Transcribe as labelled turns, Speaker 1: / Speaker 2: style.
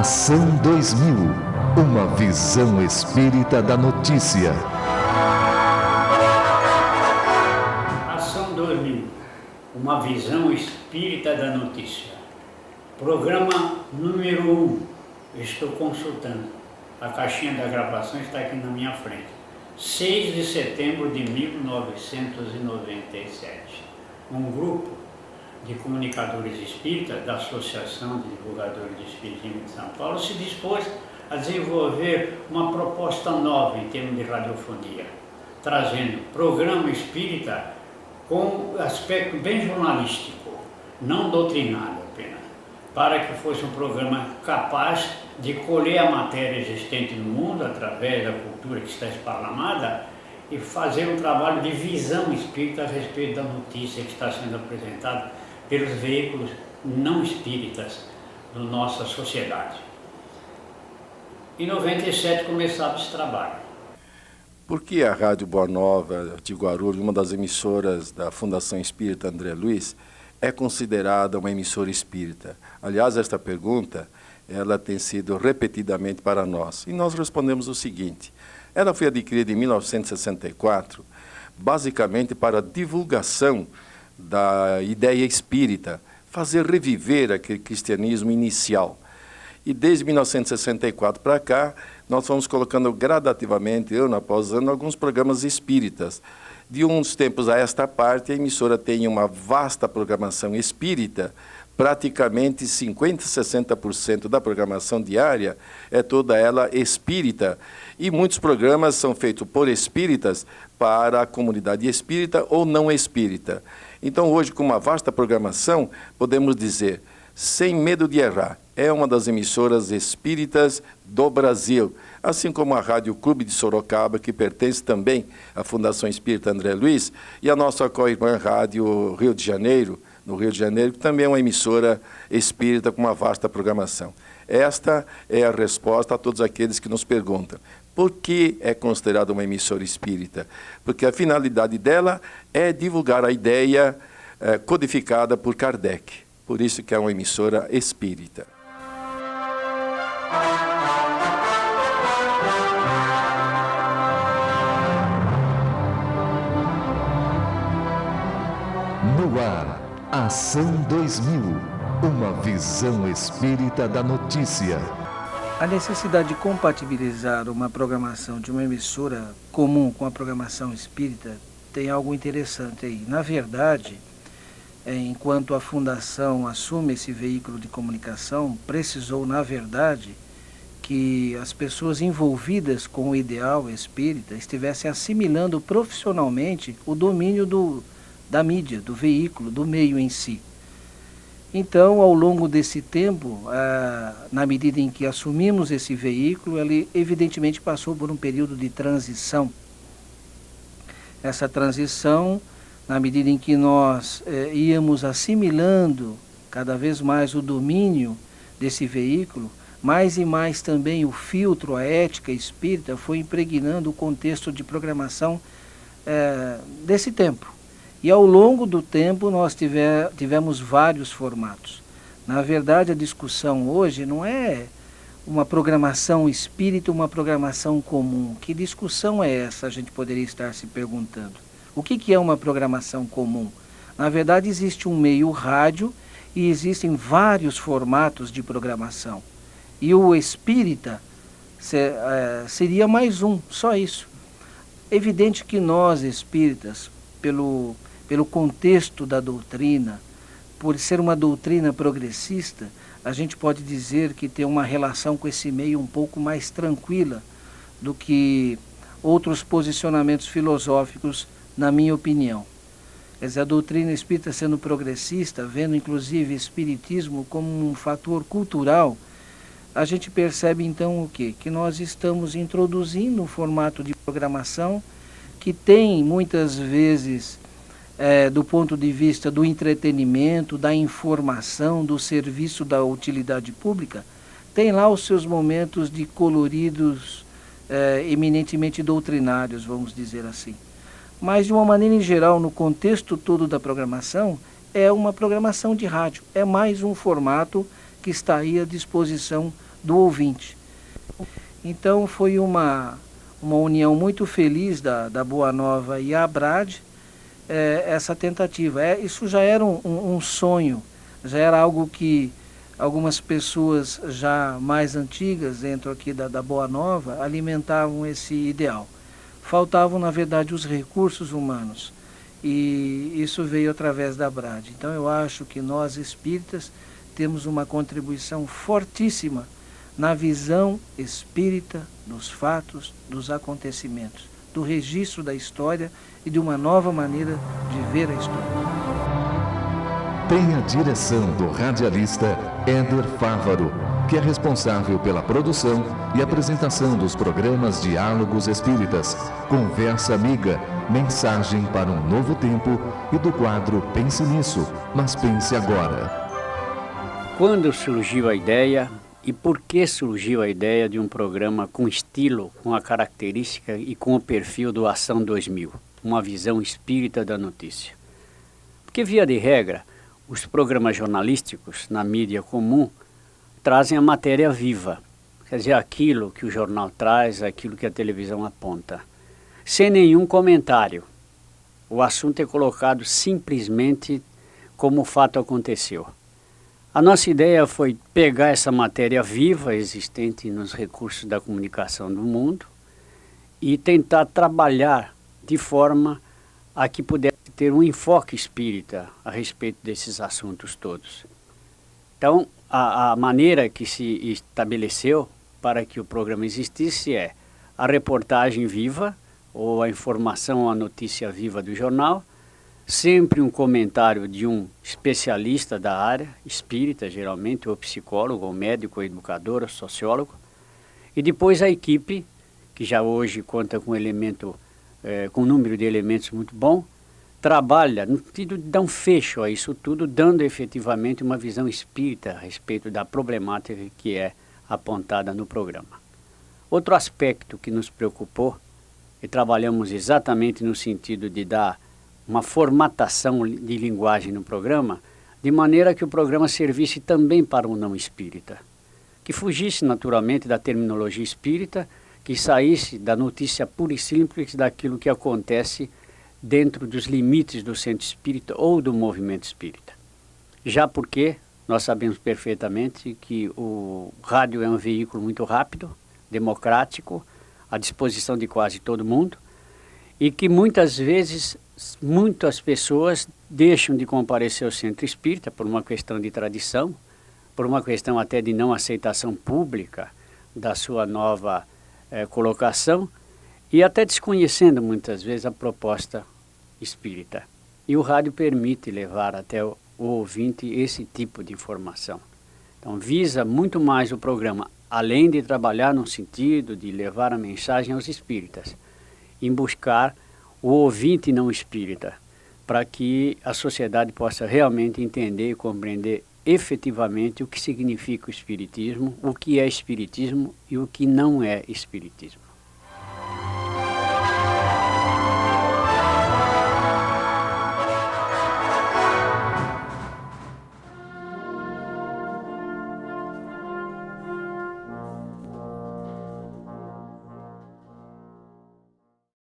Speaker 1: Ação 2000, uma visão espírita da notícia.
Speaker 2: Ação 2000, uma visão espírita da notícia. Programa número 1, estou consultando. A caixinha da gravação está aqui na minha frente. 6 de setembro de 1997. Um grupo de comunicadores espíritas da Associação de Divulgadores de Espiritismo de São Paulo se dispôs a desenvolver uma proposta nova em termos de radiofonia, trazendo programa espírita com aspecto bem jornalístico, não doutrinário apenas, para que fosse um programa capaz de colher a matéria existente no mundo através da cultura que está esparramada e fazer um trabalho de visão espírita a respeito da notícia que está sendo apresentada pelos veículos não espíritas da nossa sociedade. Em 97 começava esse trabalho.
Speaker 3: Por que a Rádio Boa Nova de Guarulhos, uma das emissoras da Fundação Espírita André Luiz, é considerada uma emissora espírita? Aliás, esta pergunta ela tem sido repetidamente para nós. E nós respondemos o seguinte: ela foi adquirida em 1964, basicamente para a divulgação da ideia espírita, fazer reviver aquele cristianismo inicial. E desde 1964 para cá, nós fomos colocando gradativamente, ano após ano, alguns programas espíritas. De uns tempos a esta parte, a emissora tem uma vasta programação espírita, praticamente 50%, 60% da programação diária é toda ela espírita. E muitos programas são feitos por espíritas para a comunidade espírita ou não espírita. Então, hoje, com uma vasta programação, podemos dizer, sem medo de errar, é uma das emissoras espíritas do Brasil, assim como a Rádio Clube de Sorocaba, que pertence também à Fundação Espírita André Luiz, e a nossa co-irmã Rádio Rio de Janeiro, no Rio de Janeiro, que também é uma emissora espírita com uma vasta programação. Esta é a resposta a todos aqueles que nos perguntam: por que é considerada uma emissora espírita? Porque a finalidade dela é divulgar a ideia codificada por Kardec. Por isso que é uma emissora espírita.
Speaker 1: No ar, Ação 2000, uma visão espírita da notícia.
Speaker 4: A necessidade de compatibilizar uma programação de uma emissora comum com a programação espírita tem algo interessante aí. Na verdade, enquanto a Fundação assume esse veículo de comunicação, precisou, na verdade, que as pessoas envolvidas com o ideal espírita estivessem assimilando profissionalmente o domínio da mídia, do veículo, do meio em si. Então, ao longo desse tempo, na medida em que assumimos esse veículo, ele evidentemente passou por um período de transição. Essa transição, na medida em que nós íamos assimilando cada vez mais o domínio desse veículo, mais e mais também o filtro, a ética espírita foi impregnando o contexto de programação desse tempo. E ao longo do tempo nós tivemos vários formatos. Na verdade, a discussão hoje não é uma programação espírita, uma programação comum. Que discussão é essa, a gente poderia estar se perguntando? O que é uma programação comum? Na verdade, existe um meio rádio e existem vários formatos de programação. E o espírita seria mais um, só isso. Evidente que nós, espíritas, pelo contexto da doutrina, por ser uma doutrina progressista, a gente pode dizer que tem uma relação com esse meio um pouco mais tranquila do que outros posicionamentos filosóficos, na minha opinião. Quer dizer, a doutrina espírita sendo progressista, vendo inclusive espiritismo como um fator cultural, a gente percebe então o quê? Que nós estamos introduzindo um formato de programação que tem muitas vezes, do ponto de vista do entretenimento, da informação, do serviço da utilidade pública, tem lá os seus momentos de coloridos eminentemente doutrinários, vamos dizer assim. Mas, de uma maneira em geral, no contexto todo da programação, é uma programação de rádio. É mais um formato que está aí à disposição do ouvinte. Então foi uma união muito feliz da Boa Nova e a Abrad, essa tentativa. Isso já era um sonho, já era algo que algumas pessoas já mais antigas dentro aqui da Boa Nova alimentavam esse ideal. Faltavam, na verdade, os recursos humanos, e isso veio através da Abrad. Então eu acho que nós espíritas temos uma contribuição fortíssima na visão espírita dos fatos, dos acontecimentos, do registro da história e de uma nova maneira de ver a história.
Speaker 1: Tem a direção do radialista Éder Fávaro, que é responsável pela produção e apresentação dos programas Diálogos Espíritas, Conversa Amiga, Mensagem para um Novo Tempo e do quadro Pense Nisso, mas Pense Agora.
Speaker 2: Quando surgiu a ideia e por que surgiu a ideia de um programa com estilo, com a característica e com o perfil do Ação 2000, uma visão espírita da notícia? Porque, via de regra, os programas jornalísticos na mídia comum trazem a matéria viva, quer dizer, aquilo que o jornal traz, aquilo que a televisão aponta, sem nenhum comentário. O assunto é colocado simplesmente como o fato aconteceu. A nossa ideia foi pegar essa matéria viva existente nos recursos da comunicação do mundo e tentar trabalhar de forma a que pudesse ter um enfoque espírita a respeito desses assuntos todos. Então, a maneira que se estabeleceu para que o programa existisse é a reportagem viva, ou a informação ou a notícia viva do jornal, sempre um comentário de um especialista da área, espírita geralmente, ou psicólogo, ou médico, ou educador, ou sociólogo, e depois a equipe, que já hoje conta com com um número de elementos muito bom, trabalha no sentido de dar um fecho a isso tudo, dando efetivamente uma visão espírita a respeito da problemática que é apontada no programa. Outro aspecto que nos preocupou, e trabalhamos exatamente no sentido de dar uma formatação de linguagem no programa, de maneira que o programa servisse também para o não espírita, que fugisse naturalmente da terminologia espírita, que saísse da notícia pura e simples daquilo que acontece dentro dos limites do centro espírita ou do movimento espírita. Já porque nós sabemos perfeitamente que o rádio é um veículo muito rápido, democrático, à disposição de quase todo mundo, e que muitas vezes muitas pessoas deixam de comparecer ao centro espírita por uma questão de tradição, por uma questão até de não aceitação pública da sua nova colocação, e até desconhecendo muitas vezes a proposta espírita. E o rádio permite levar até o ouvinte esse tipo de informação. Então visa muito mais o programa, além de trabalhar no sentido de levar a mensagem aos espíritas, em buscar o ouvinte não espírita, para que a sociedade possa realmente entender e compreender efetivamente o que significa o espiritismo, o que é espiritismo e o que não é espiritismo.